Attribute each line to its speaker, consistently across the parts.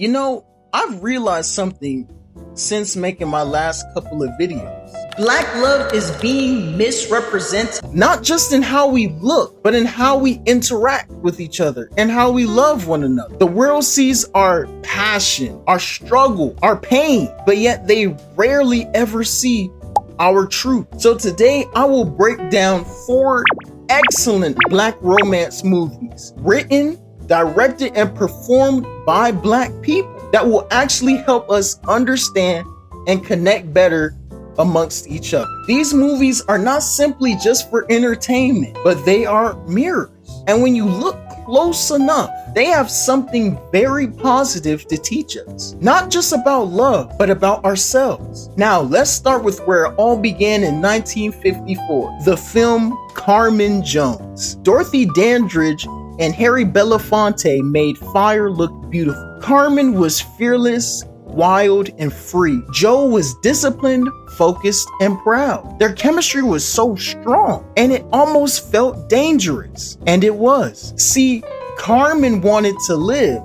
Speaker 1: You know, I've realized something since making my last couple of videos.
Speaker 2: Black love is being misrepresented.
Speaker 1: Not just in how we look, but in how we interact with each other and how we love one another. The world sees our passion, our struggle, our pain, but yet they rarely ever see our truth. So today I will break down 4 excellent Black romance movies written, directed, and performed by Black people that will actually help us understand and connect better amongst each other. These movies are not simply just for entertainment, but they are mirrors. And when you look close enough, they have something very positive to teach us. Not just about love, but about ourselves. Now, let's start with where it all began in 1954, the film Carmen Jones. Dorothy Dandridge and Harry Belafonte made fire look beautiful. Carmen was fearless, wild, and free. Joe was disciplined, focused, and proud. Their chemistry was so strong, and it almost felt dangerous. And it was. See, Carmen wanted to live,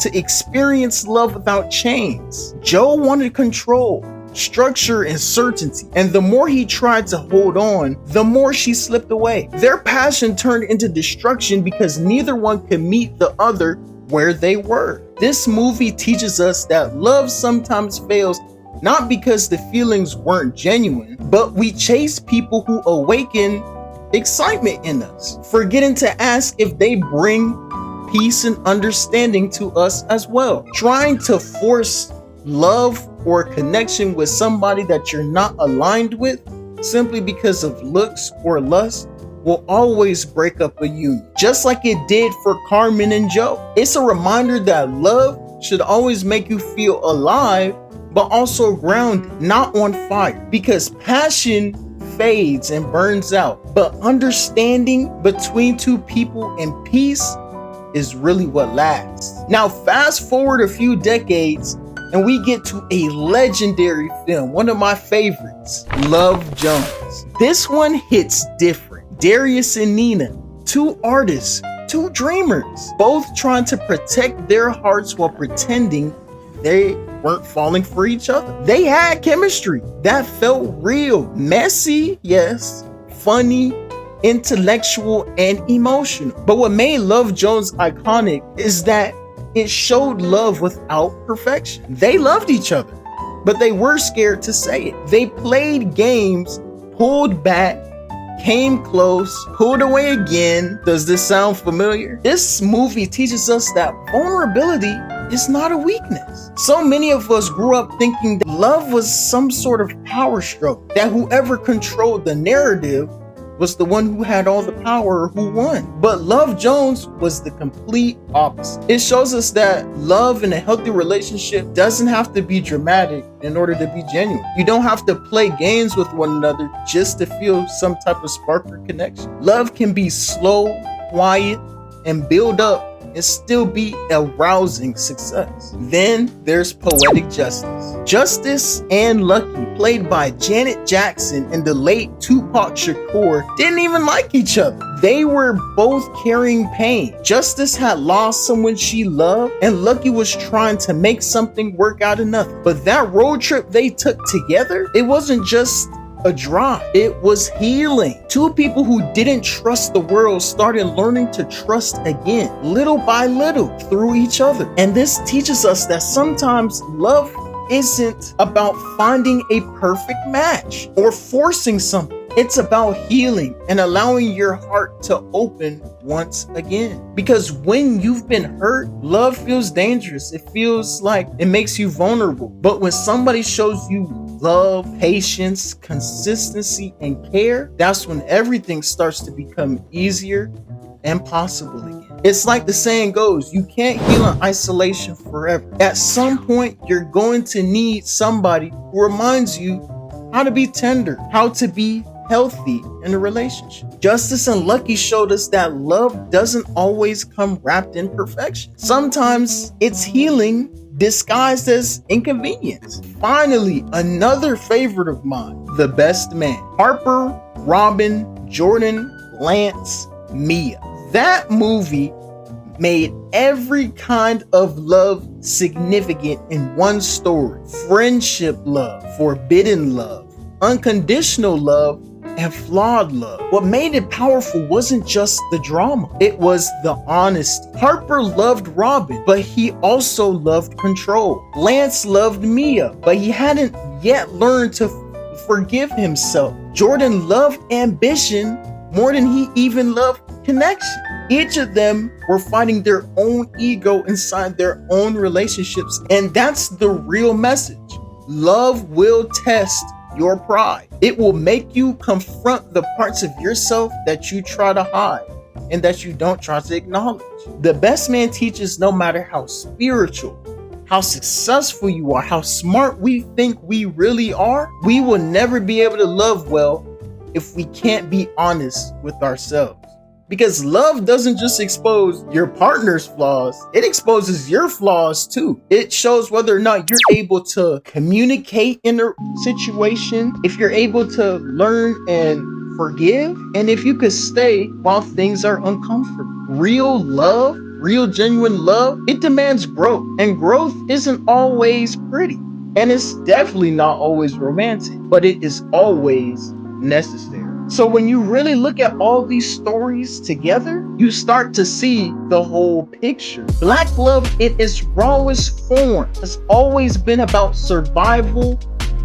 Speaker 1: to experience love without chains. Joe wanted control, structure, and certainty. And the more he tried to hold on, the more she slipped away. Their passion turned into destruction because neither one could meet the other where they were. This movie teaches us that love sometimes fails not because the feelings weren't genuine, but we chase people who awaken excitement in us, forgetting to ask if they bring peace and understanding to us as well. Trying to force love or connection with somebody that you're not aligned with simply because of looks or lust will always break up a union, just like it did for Carmen and Joe. It's a reminder that love should always make you feel alive, but also grounded, not on fire, because passion fades and burns out, but understanding between two people and peace is really what lasts. Now, fast forward a few decades, and we get to a legendary film, one of my favorites, Love Jones. This one hits different. Darius and Nina, 2 artists, 2 dreamers, both trying to protect their hearts while pretending they weren't falling for each other. They had chemistry that felt real, messy, yes, funny, intellectual, and emotional. But what made Love Jones iconic is that it showed love without perfection. They loved each other, but they were scared to say it. They played games, pulled back, came close, pulled away again. Does this sound familiar? This movie teaches us that vulnerability is not a weakness. So many of us grew up thinking that love was some sort of power struggle, that whoever controlled the narrative was the one who had all the power or who won. But Love Jones was the complete opposite. It shows us that love in a healthy relationship doesn't have to be dramatic in order to be genuine. You don't have to play games with one another just to feel some type of spark or connection. Love can be slow, quiet, and build up and still be a rousing success. Then there's Poetic Justice. Justice and Lucky, played by Janet Jackson and the late Tupac Shakur, didn't even like each other. They were both carrying pain. Justice had lost someone she loved, and Lucky was trying to make something work out of nothing. But that road trip they took together, it wasn't just a drive, it was healing. 2 people who didn't trust the world started learning to trust again, little by little, through each other. And this teaches us that sometimes love isn't about finding a perfect match or forcing something. It's about healing and allowing your heart to open once again. Because when you've been hurt, love feels dangerous. It feels like it makes you vulnerable. But when somebody shows you love, patience, consistency, and care, that's when everything starts to become easier and possible again. It's like the saying goes, you can't heal in isolation forever. At some point, you're going to need somebody who reminds you how to be tender, how to be healthy in a relationship. Justice and Lucky showed us that love doesn't always come wrapped in perfection. Sometimes it's healing disguised as inconvenience. Finally, another favorite of mine, The Best Man. Harper, Robin, Jordan, Lance, Mia. That movie made every kind of love significant in one story. Friendship love, forbidden love, unconditional love, and flawed love. What made it powerful wasn't just the drama, it was the honesty. Harper loved Robin, but he also loved control. Lance loved Mia, but he hadn't yet learned to forgive himself. Jordan loved ambition more than he even loved connection. Each of them were fighting their own ego inside their own relationships, and that's the real message. Love will test your pride. It will make you confront the parts of yourself that you try to hide and that you don't try to acknowledge. The best man teaches no matter how spiritual, how successful you are, how smart we think we really are, we will never be able to love well if we can't be honest with ourselves. Because love doesn't just expose your partner's flaws, it exposes your flaws too. It shows whether or not you're able to communicate in a situation, if you're able to learn and forgive, and if you could stay while things are uncomfortable. Real love, real genuine love, it demands growth. And growth isn't always pretty. And it's definitely not always romantic, but it is always necessary. So when you really look at all these stories together, you start to see the whole picture. Black love in its rawest form has always been about survival,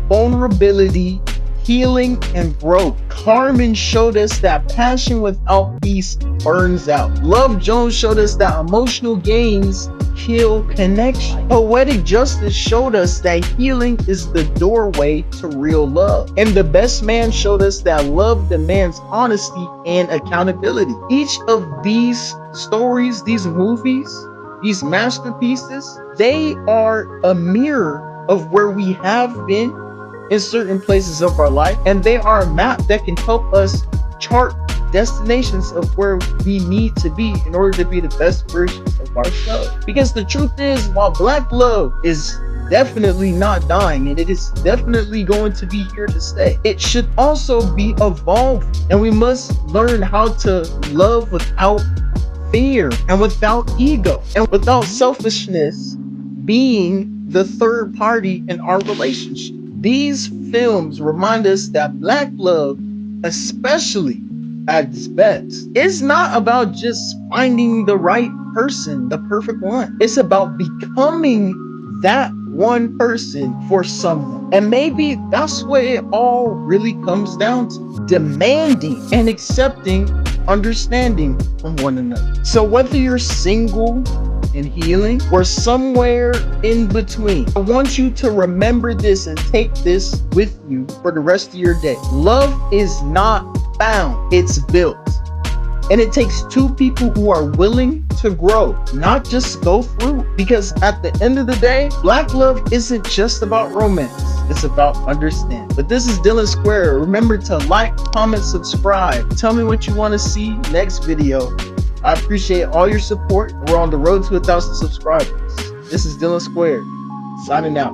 Speaker 1: vulnerability, healing, and growth. Carmen showed us that passion without peace burns out. Love Jones showed us that emotional gains kill connection. Poetic Justice showed us that healing is the doorway to real love. And The Best Man showed us that love demands honesty and accountability. Each of these stories, these movies, these masterpieces, they are a mirror of where we have been in certain places of our life, and they are a map that can help us chart destinations of where we need to be in order to be the best versions of ourselves. Because the truth is, while black love is definitely not dying and it is definitely going to be here to stay, it should also be evolving, and we must learn how to love without fear and without ego and without selfishness being the third party in our relationship. These films remind us that black love, especially at its best, is not about just finding the right person, the perfect one. It's about becoming that one person for someone. And maybe that's what it all really comes down to: demanding and accepting understanding from one another. So whether you're single and healing or somewhere in between, I want you to remember this and take this with you for the rest of your day. Love is not found, it's built. And it takes two people who are willing to grow, not just go through. Because at the end of the day, black love isn't just about romance, it's about understanding. But this is Dylan Square. Remember to like, comment, subscribe. Tell me what you want to see next video. I appreciate all your support. We're on the road to 1,000 subscribers. This is Dylan Square, signing out.